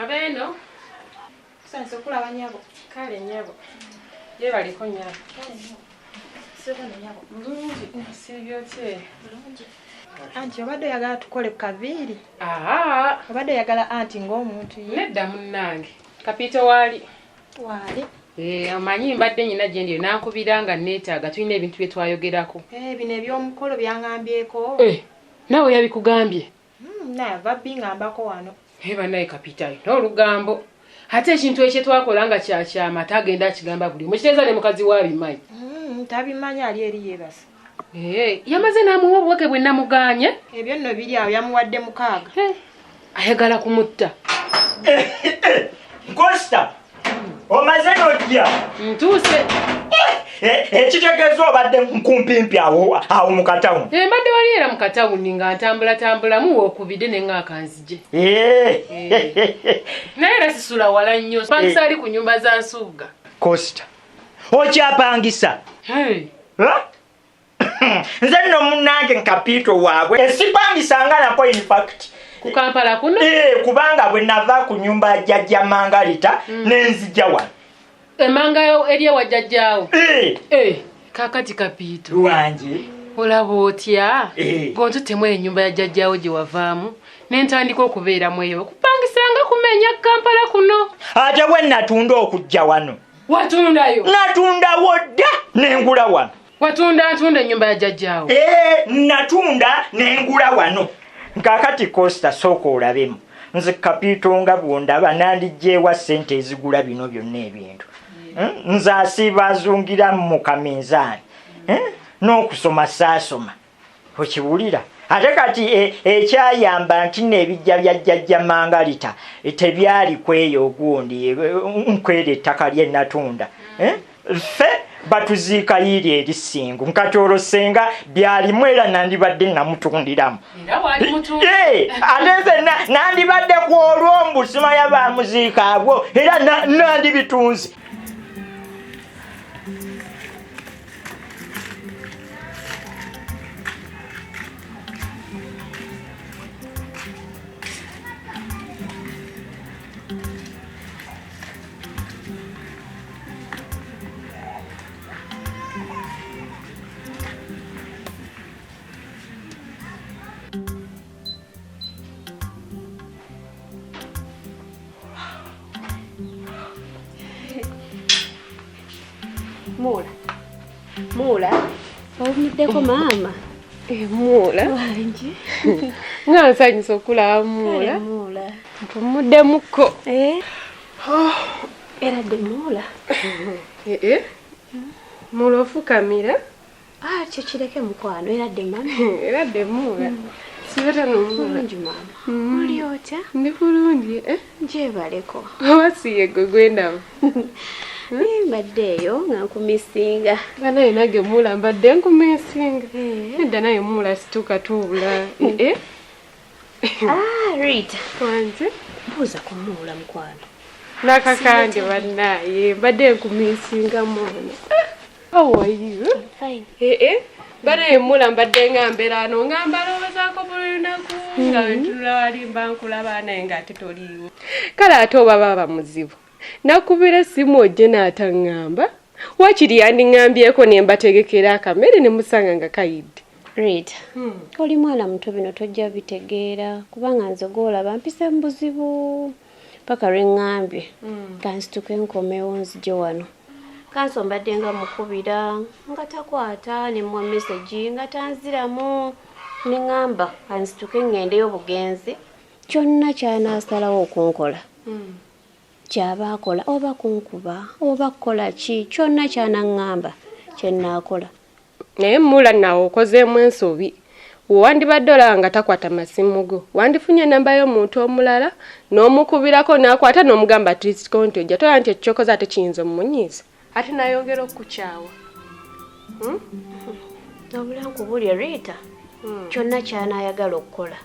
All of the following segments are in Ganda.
Abeno. Sanso kulaba nyabo. Kale nyabo. Je baliko nyabo. Kale nyabo. Sibona nyabo. Bulungi. Sibyote. Bulungi. Anti obadde yagala tukole kaviiri. Aha. Obadde yagala anti ng'omuntu ye. Nedda munnange. Kapito wali. Wali. Amanyi mbadde nyina gye ndi nankubiranga neetaaga tulina ebintu bye twayogerako. Bino eby'omukolo byangambyeko. Nawe yabikugambye. Naye babbi ngambako wano. Naye kapitayo n'olugambo. Ate ekintu ekye twakola nga kyakyama tagenda akigamba buli mukiteeza ne mukazi wabimanyi. Tabimanyi ali eri yeebasa. Yamaze n'amuwa obubaka bwe namuganye. Ebyo nno biri awo yamuwadde 6. Ayagala kumutta. Costa. Omaze n'otya? Ntuuse. Ekitegeeza obadde nkumpimpi awo mu katawuni. Mbadde wali era mu katawuni nga ntambula wookubidde ne ng'akanzije. Naye era sisula wala nnyo. Pangisa ali ku nnyumba za Nsuuga. Costa. Okyapangisa? Nze nno munnange nkapito waabwe. Esipangisanga nako in fact. Ku Kampala kuno? Kubanga bwe nava ku nyumba ya jjajja Mangalita nenzija wano. Emanga eri wa jjajjaawo? Kakati kapito. Wanje. Olaba otya? Ng'ontutemu ennyumba ya jjajjaawo gye wavaamu. N'entandika okubeeramu eyo. Kupangisanga kumenya Kampala kuno. Ate bwe natunda okujja wano. Watundayo? Natundawo dda n'engula wano. Watunda ennyumba ya jjajjaawo? Natunda n'engula wano. Kakati Costa sooka olabemu. Nze kapito nga bw'ondaba nandiggyeewa ssente ezigula bino byonna ebintu. Nze asiiba zungira mu kaminzaani. N'okusoma saasoma. Okiwulira? Ate kati ekyayamba nti n'ebijja bya jjajja Mangalita tebyali kweyo ogundi nkwera ettaka lye natunda. Ffe batuziika yiri erisingu nkatolosenga byalimu era nandibadde namutundiramu. Ate nze nandibadde ku olwombu simanya bamuziika abwo era nandibitunze. Mula. Omuddeko maama. Mula. Wanje. Nga nsanyusa okulaba Mula. Mula. Mpumuddemukko. Era de Mula. Mula ofukamira. Kyo kireke mukwano era de mama. Era de Mula. Sibata n'Omula. Bulungi maama. Oli otya? Ndi bulungi. Gyebaleko. Wasiye gwe gwendaba. Mbadde eyo nga nkumisinga. Banaye nage Mula mbadde nkumisinga. Nedda naye Mula situka tuula. Rita. Wanje. Buuza ku Mula mukwano. Nakakandi banaye mbadde nkumisinga mwana. How are you? Fine. Banaye Mula mbadde ngambera ano ngamba lowoozaako buli lunaku nga wetulula wali mba nkulaba naye ng'ate toliiwo. Kale ate oba baba muzibu. Nakubira essimu ojje n'ataŋŋamba. Wakiri yandiŋŋambyeko ne mbategekera akamere ne musanga nga kayidde. Rita. Oli mwana muto bino tojja bitegeera kubanga nze gw'olaba mpise mu buzibu. Paka lwe ŋŋambye. Kansituke nkomewo nzije wano. Kanso mbadde nga mukubira nga takwata ne mwa message nga tanziramu. Ne ŋŋamba kansituke ŋŋendeyo bugenzi. Kyonna ky'anaasalawo okunkola. Kyaba akola oba kunkuba oba kukola ki kyonna kyanaŋŋamba kyennaakola. Naye Mula naawe okozeemu ensobi. Wandibadde olaba nga takwata masimu go. Wandifunye namba y'omuntu omulala n'omukubirako n'akwata n'omugamba trisiko nti ojja tola nti ekyokoze ate kiyinza omumunyiiza. Ate n'ayongera okukukyawa. Obula nkubulye Rita. Kyonna kyanaayagala okukola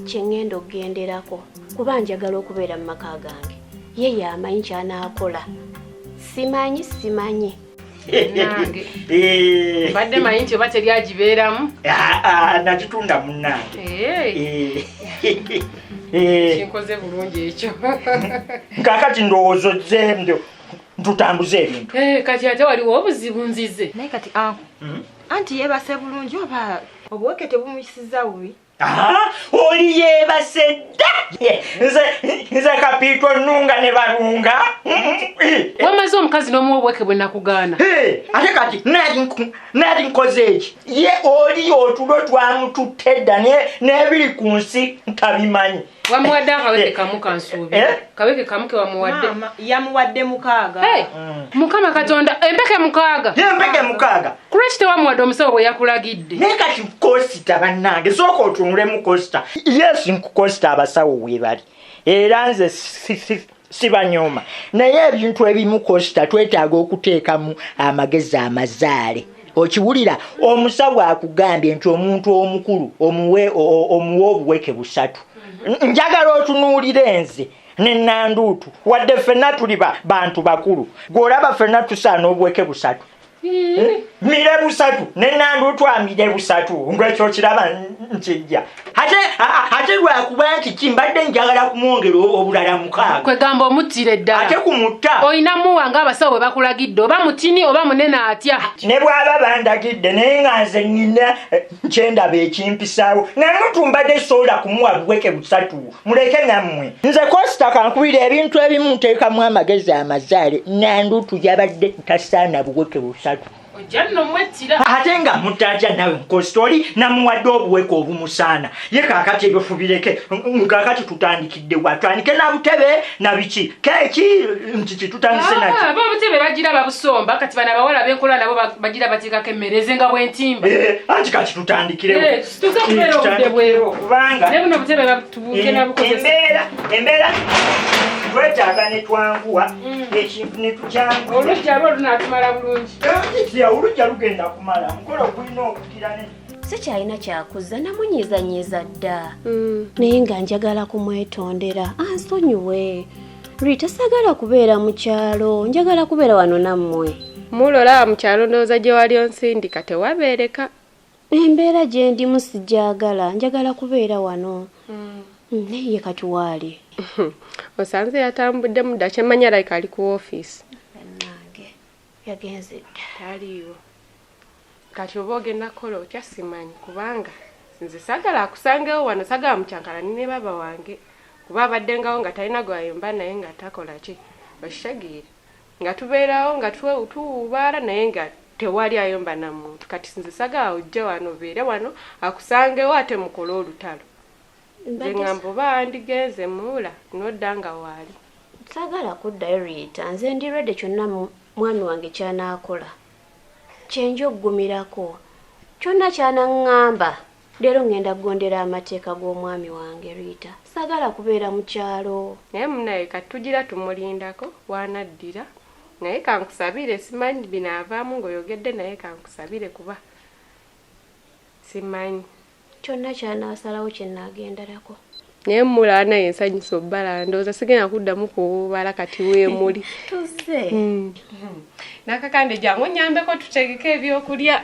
kyeŋŋenda okugenderako kuba njagala okubeera mu maka gange. Ye yamanyi ky'anaakola. Simanyi. Nange. Badde mayinti oba teryagibeeramu. Nagitunda munnange. Kinkoze bulungi ekyo. Kakati ndowoozo ze ntutambuze ebintu. Kati ate waliwo obuzibu nzize. Naye kati anti yeebase bulungi oba obuweke tebumuyisiza bubi? Oli yeebase dda. Nze Kapito Nnunga ne balunga. Wamaze omukazi n'omuwa obweke bwe nakugaana. Ate kati nali nkoze eki. Ye oli otulo twamututte dda n'ebiri ku nsi tabimanyi. Wamuwadde akaweke kamu kansuubi. Kaweke kamu ke wamuwadde. Yamuwadde 6. Mukama Katonda empeke 6. Empeke 6. Kureki tewamuwadde omusawo bwe yakulagidde. Naye kati kosita bannange sooka otunulemu kosita. Yes nkukosita abasawo we bali. Era nze sibanyooma. Naye ebintu ebimu kosita twetaaga okuteekamu amagezi amazaale. Okiwulira omusawo akugambye nti omuntu omukulu omuwe obuweke 3. Njagala otunuulire nze ne Nanduutu wadde ffenna tuli bantu bakulu. Gw'olaba ffenna tusaana obuweke 3. Mire 3 ne Nanduutu amire 3 ng'ekyo kiraba nkijja. Ate lwakuba nti kimbadde njagala kumwongera obulala 6. Kwegamba omuttire ddala. Ate kumutta. Oyina muwa ng'abasawo bwe bakulagidde oba mutini oba munene atya. Ne bw'aba bandagidde naye nga nze nnina kyendaba ekimpisaawo. Nanduutu mbadde sobola kumuwa buweke 3. Muleke nammwe. Nze kosita kankubira ebintu ebimu nteekamu amagezi amazaale. Nanduutu yabadde tasaana buweke 3. Ate nga mutajja nawe nkosita oli namuwadde obuweke obumusaana. Ye kaakati ebyo fubireke. Kaakati tutandikidde wa twandike na butebe na biki. Keki nti tutandise naki. Bobutebe bagira babusomba kati bana bawala benkola nabo bagira bateekako emmere ezenga bw'entimba. Anti kati tutandikirewo. Tuza kubeera obudde bwewo. Kubanga ne buno obutebe batubuuke nabukozesa. Embeera twetaaga ne twanguwa ekintu ne tukyanguwa. Olujja lwo lunaatumala bulungi. Olujja lugenda kumala mukolo gulina okukira ne sikyalina kyakuza namunyizanyiza dda naye nga njagala kumwetondera ansonyiwe Rita sagala kubeera mu kyalo njagala kubeera wano nammwe mulola mu kyalo ndowooza gye wali onsindika tewabeereka embeera gye ndimu sijjagala njagala kubeera wano naye kati waali osanze yatambudde mudda kyemmanya like ali ku ofiisi yagenze taliiwo kati oba ogenda kukola otya simanyi kubanga nze sagala akusangewo wano sagala mukyankalani ne baba wange kuba abaddengawo nga talina gwayomba naye nga takola ki oshagiire nga tubeerawo nga tuwubaala naye nga tewali ayomba na muntu kati nze sagala ojje wano obeere wano akusangewo ate mukole olutalo nze ngamba oba andigenze muula nodda nga waali sagala kuddayo Rita nze ndi ready kyonna mwami wange kyanaakola kyenja okgumirako kyonna kyanaŋŋamba leero ŋŋenda kugondera amateeka g'omwami wange Rita sagala kubeera mu kyalo naye munaye kati tugira tumulindako waanaddira naye kankusabire simanyi binaavaamu ng'oyogedde naye kankusabire kuba simanyi kyonna kyanaasalawo kyenaagenderako naye mmula naye ensanyusa obbala ndowooza sigenda kuddamu kuwubala kati weemuli tuze nakakande jangu nyambeko tutegeke ebyokulya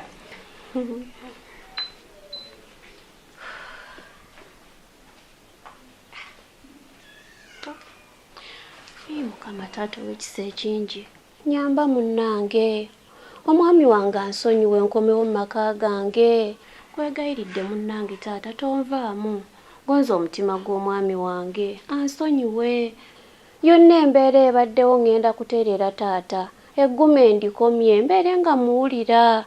mukama taata w'ekisa ekingi nyamba munnange omwami wange ansonyiwe nkomewo mu maka gange kwegayiridde munnange taata tonvaamu gonza omutima gw'omwami wange ansonyiwe yonna embeera ebaddewo ŋŋenda kutereera taata eggume ndikomye embeere nga muwulira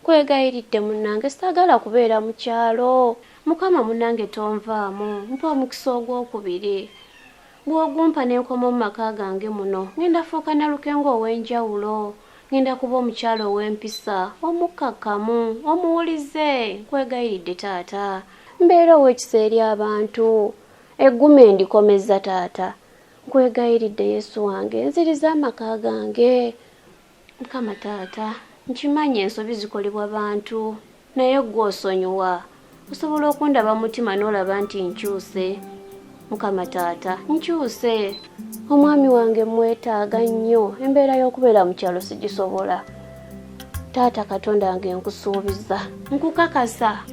kwegayiridde munnange sagala kubeera mu kyalo mukama munnange tonvaamu mpa omukisa ogwokubiri bw'ogumpa n'enkoma mu maka gange muno ŋŋenda fuuka nalukengo ow'enjawulo ŋŋenda kuba omukyalo ow'empisa omukkakkamu omuwulize kwegayiridde taata mbeera ow'ekisa eri abantu eggume ndikomeza taata nkwegayiridde Yesu wange nziriza amaka gange mukama taata nkimanyi ensobi zikolebwa bantu naye gwe osonyiwa osobola okundaba mutima n'olaba nti nkyuse mukama taata nkyuse omwami wange mwetaaga nnyo embeera y'okubeera mu kyalo sigisobola taata Katonda wange nkusuubiza nkukakasa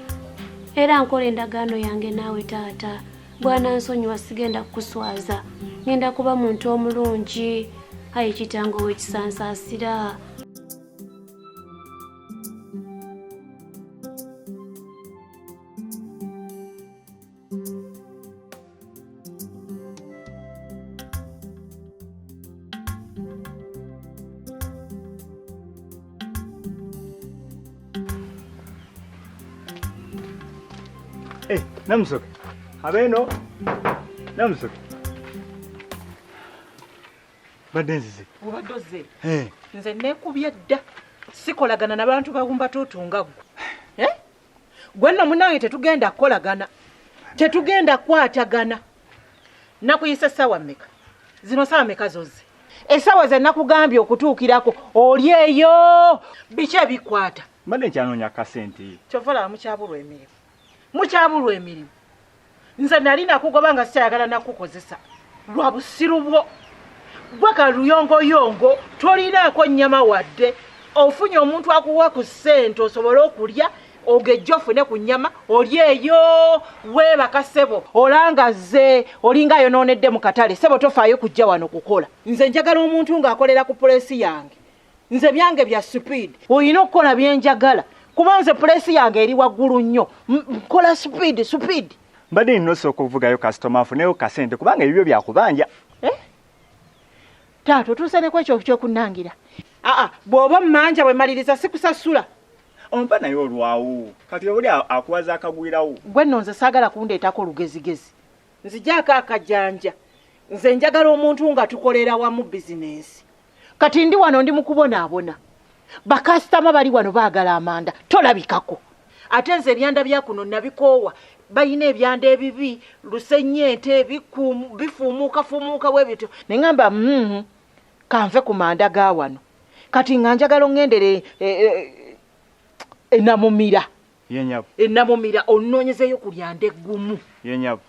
era nkola endagaano yange naawe taata bwana nsonyiwa sigenda kukuswaza ngenda kuba muntu omulungi ayi kitango w'ekisansaasira. Namusoke. Abeno. Namusoke. Badenzize. Obadoze. Nze nekubye dda. Sikolagana n'abantu bagumba tutunga gwo. Gwenno munange tetugenda kolagana. Tetugenda kwatagana. Nakuyise sawa mmeka. Zino sawa mmeka zoze. Esawa ze nakugambye okutuukirako oli eyo. Biche bikwata. Mbadde nkyanonya kasente. Kyovala mukyabulwa emirimu. Mukyabulwa emirimu. Nze nali nakugoba nga sikyayagala nakukozesa. Lwa busiru bwo. Bwaka luyongoyongo tolinaako nnyama wadde. Ofunye omuntu akuwa ku ssente osobole okulya ogejja ofune ku nnyama oli eyo weebaka ssebo olanga ze olinga yonoonedde mu katale ssebo tofaayo kujja wano kukola. Nze njagala omuntu ng'akolera ku pulesi yange. Nze byange bya speed olina okukola byenjagala kuba nze pulesi yange eri waggulu nnyo nkola speed. Mbadde ninosa okuvugayo kasitoma afuneyo kasente kubanga ebibyo byakubanja. Taata otuuse ne kwekyo kyokunnangira. Bw'oba mmanja bwe maliriza sikusasula. Ompa naye olwawo kati oli akuwaza akagwirawo. Gwe nno nze saagala kundeetako lugezigezi. Nzijaako akajanja. Nze njagala omuntu nga tukolera wamu bizinensi. Kati ndi wano ndi mu kubonaabona. Bakasitama bali wano baagala amanda tolabikako. Ate nze ebyanda byakuno nabikoowa. Bayina ebyanda ebibi lusennyente bifuumuuka bwe bityo. Ne ngamba kanve ku manda ga wano. Kati nga njagala ongendere enamumira. Yenyabu. Enamumira onnoonyezeeyo ku lyanda eggumu. Yenyabu.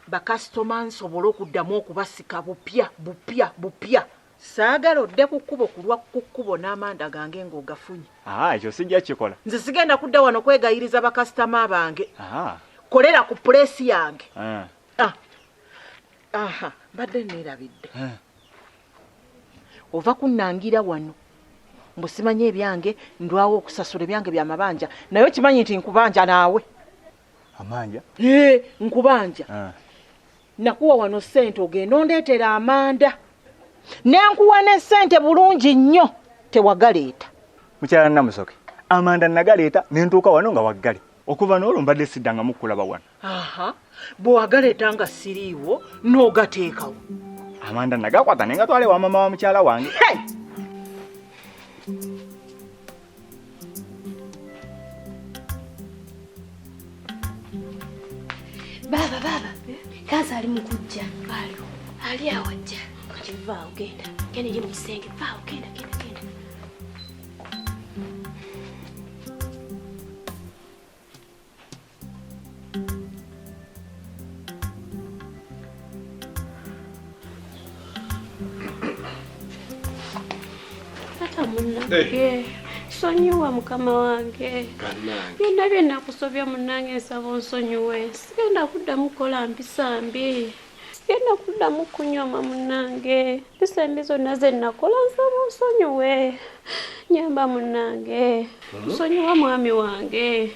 Bakasitoma nsobole okuddamu okubasika bupya. Saagala odde ku kkubo kulwa ku kkubo n'amanda gange ng'ogafunye. Ekyo sijja kikola. Nze sigenda kudda wano kwegayiriza bakasitoma bange. Kolera ku pulesi yange. Mbadde neerabidde. Ova kunnangira wano. Mbusimanye ebyange ndwawo okusasula ebyange bya mabanja. Naye okimanyi nti nkubanja naawe. Amanja? Nkubanja. Nakuwa wano ssente ogenda ondeetera amanda. Nenkuwa ne ssente bulungi nnyo tewagaleeta. Mukyala Namusoke. Amanda nagaleeta nentuuka wano nga waggale. Okuva n'olwo mbadde siddanga mukulaba wano. Bwe wagaleeta nga siriiwo n'ogateekawo. Amanda nagakwata ne ngatwale wa mama wa mukyala wange. Baba. Kansa ali mu kujja. Ali awajja. Kati vaa ogenda. Genda eri mu kisenge. Vaa ogenda. Tata munnange. Sonyiwa mukama wange. Byonna nakusobya munnange nsaba onsonyiwe. Sigenda kuddamu kukola mpisa mbi. Sigenda kuddamu kunyoma munnange. Mpisa mbi zonna ze nakola nsaba onsonyiwe. Nyamba munnange. Nsonyiwa mwami wange.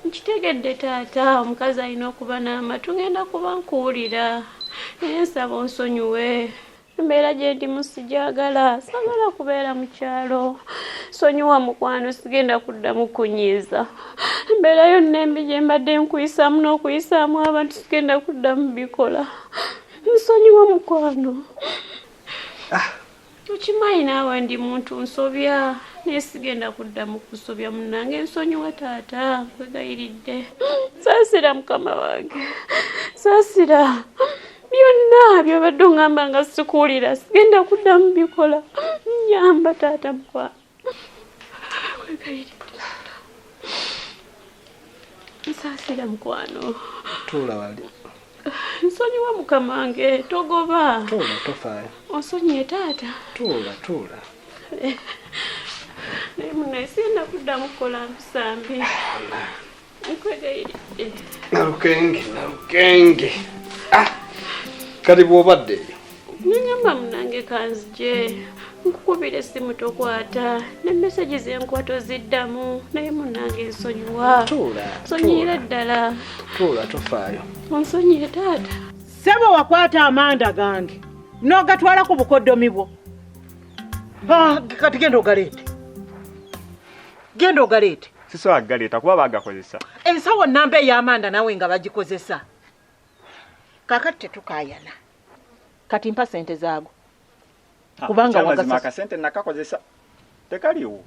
Nkitegedde taata omukazi alina okuba n'amatu ngenda kuba nkuwulira. Naye nsaba onsonyiwe. Embeera gye ndimu sijagala. Sagala kubeera mu kyalo. Sonyiwa mukwano sigenda kuddamu kunyiiza. Embeera yonna embi gye mbadde nkuyisaamu n'okuyisaamu abantu sigenda kuddamu bikola. Nsonyiwa mukwano. Okimanyi naawe ndi muntu nsobya. Naye sigenda kuddamu kusobya munnange. Nsonyiwa taata nkwegayiridde. Saasira mukama wange. Saasira. Byonna byobadde ngamba nga sikuwulira sigenda kuddamu bikola. Nyamba taata mukwano. Nsaasira mukwano. Tuula wali. Nsonyiwa mukama wange togoba. Tuula tofaayo. Onsonyiye taata. Tuula. Naye naye siyenda kuddamu kukola mpisa mbi. Nkwegayiridde. Nalukenge. Kati bw'obadde eyo? Nengamba munange kanzije. Nkukubira essimu tokwata. Ne message zenkwato ziddamu. Naye munange nsonyiwa. Tuula. Nsonyiyira ddala. Tuula tofaayo. Onsonyiye taata. Sebo wakwata amanda gange. N'ogatwala ku bukoddomi bwo. Kati genda ogaleete. Genda ogaleete. Sisobola kugaleeta kuba bagakozesa. Ensawo nnamba ey'amanda nawe nga bagikozesa. Kaakati tetukaayana. Kati mpa sente zaago. Kubanga wagasa akasente nakakozesa. Tekaliwo.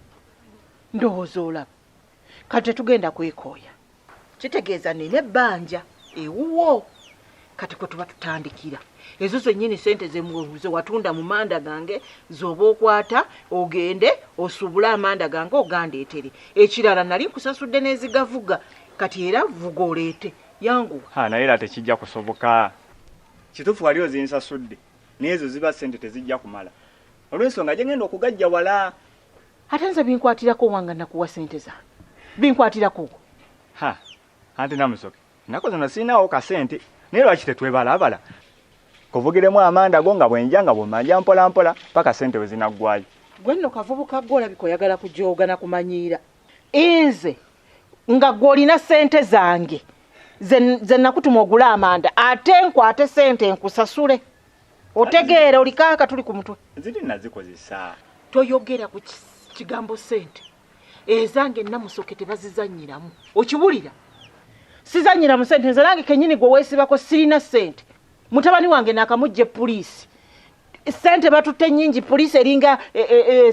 Ndowooza olaba. Kati tetugenda kwekooya. Kitegeeza nina ebbanja ewuwo. Kati kwe tuba tutandikira. Ezo zennyini sente ze watunda mu manda gange z'oba okwata ogende osubula amanda gange ogandeetere. Ekirala nali nkusasudde n'ezigavuga. Kati era vuga oleete yangu. Naye era tekijja kusoboka. Kituufu wali ozinsasudde. N'ezo ziba sente tezijja kumala. Olw'ensonga gye ngenda okugajja wala. Ate nze binkwatirako wanga nakuwa sente zange. Binkwatirako. Anti namusoke. Nako zino sinaawo kasente. Naye lwaki tetwebalabala? Kuvugiremu amanda go nga bwenja nga bwemanja mpola mpola paka sente we zinaggwayo. Gwe nno kavubuka gwola bikoyagala kujooga na kumanyiira. Nze nga gw'olina sente zange ze nakutuma ogula amanda ate nkwate sente nkusasule. Otegeera olikaaka tuli ku mutwe. Ziri nazikozesa. Toyogera ku kigambo sente. Ezange namusoke tebazizannyiramu. Okiwulira? Sizannyira mu sente nze nange kennyini gwe weesibako sirina sente. Mutabani wange nakamujje poliisi. Sente batutte nnyingi poliisi eringa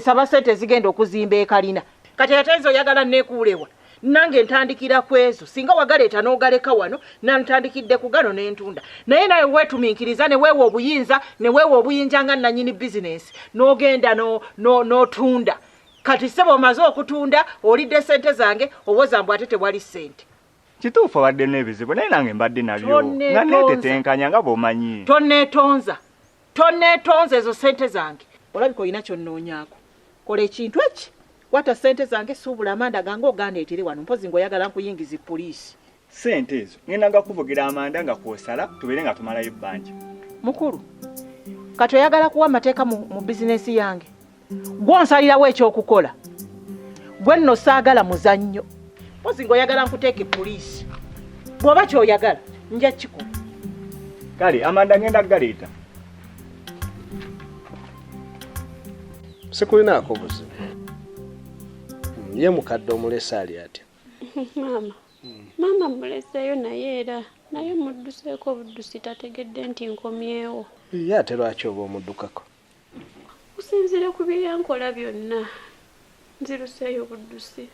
saba sente zigenda okuzimba ekalina. Kati ate ezo oyagala neekuulewa. Nange ntandikira ku ezo. Singa wagaleeta n'ogaleka wano nantandikidde ku gano n'entunda. Naye naye weetuminkiriza ne weewa obuyinza ne weewa obuyinja nga nannyini bizinesi n'ogenda n'otunda. Kati sebo omaze okutunda olidde sente zange owoza mbw ate tewali sente. Kituufu wadde n'ebizibu naye nange mbadde nabyo nga neetetenkanya nga bw'omanyi. Tonneetonza ezo sente zange. Olabika olina kyonnoonyaako. Kola ekintu eki. Wata sente zange suubula amanda gange ogandeetere wano mpozi ng'oyagala nkuyingiza poliisi. Sente ezo ngenda nga kuvugira amanda nga kwosala tubeere nga tumalayo ebbanja. Mukulu, kati oyagala kuwa amateeka mu bizinesi yange. Gw'onsalirawo ekyokukola. Gwe nno saagala muzannyo. Mpozi ng'oyagala nkuteeke poliisi. Bw'oba ky'oyagala nja kikola. Kale amanda ngenda galeeta. Sikulinaako buzibu. Ye mukadde omulese ali atya? Mama muleseeyo naye era naye mudduseeko obuddusi tategedde nti nkomyewo. Ye ate lwaki oba omuddukako? Kusinziira ku bye yankola byonna nziruseeyo obuddusi.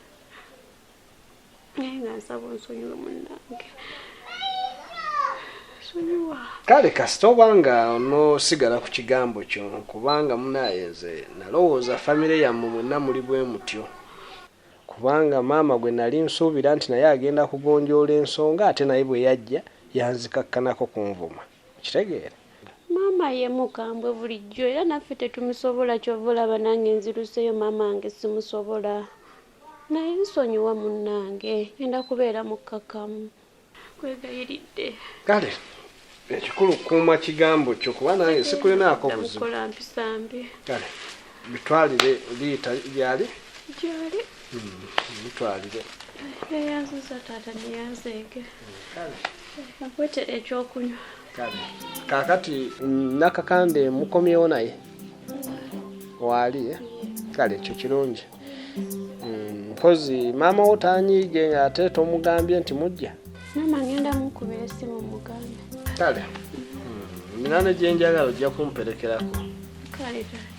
Naye nga nsaba onsonyiwe munnange. Sonyiwa. Kale kasita obanga onoosigala ku kigambo kyo kubanga munayenze nalowooza famire yammwe mwenna muli bwe mutyo. Kubanga maama gwe nali nsuubira nti naye agenda kugonjoola ensonga ate naye bwe yajja yanzikakkanako kunvuma. Kitegeere? Maama ye mukambwe bulijjo era naffe tetumusobola kyova olaba nange nziruseeyo maama wange simusobola. Naye nsonyiwa munnange ngenda kubeera mukkakkamu. Kwegayiridde. Kale ekikulu kuuma kigambo kyo kuba nange sikulinaako buzibu. Mukola mpisa mbi. Kale bitwalire liita gyali? Gyali. Bitwalire. Yayanziza taata neyanzeege. Kale. Nakwetera ekyokunywa. Kale. Kaakati nakakande mukomyewo naye? Waali? Kale ekyo kirungi. Mpozi maama wo taanyiige ate tomugambye nti mujja? Maama ngenda mukubira essimu mugambe. Kale. Nina ne gye njagala ojja kumperekerako. Kale taata.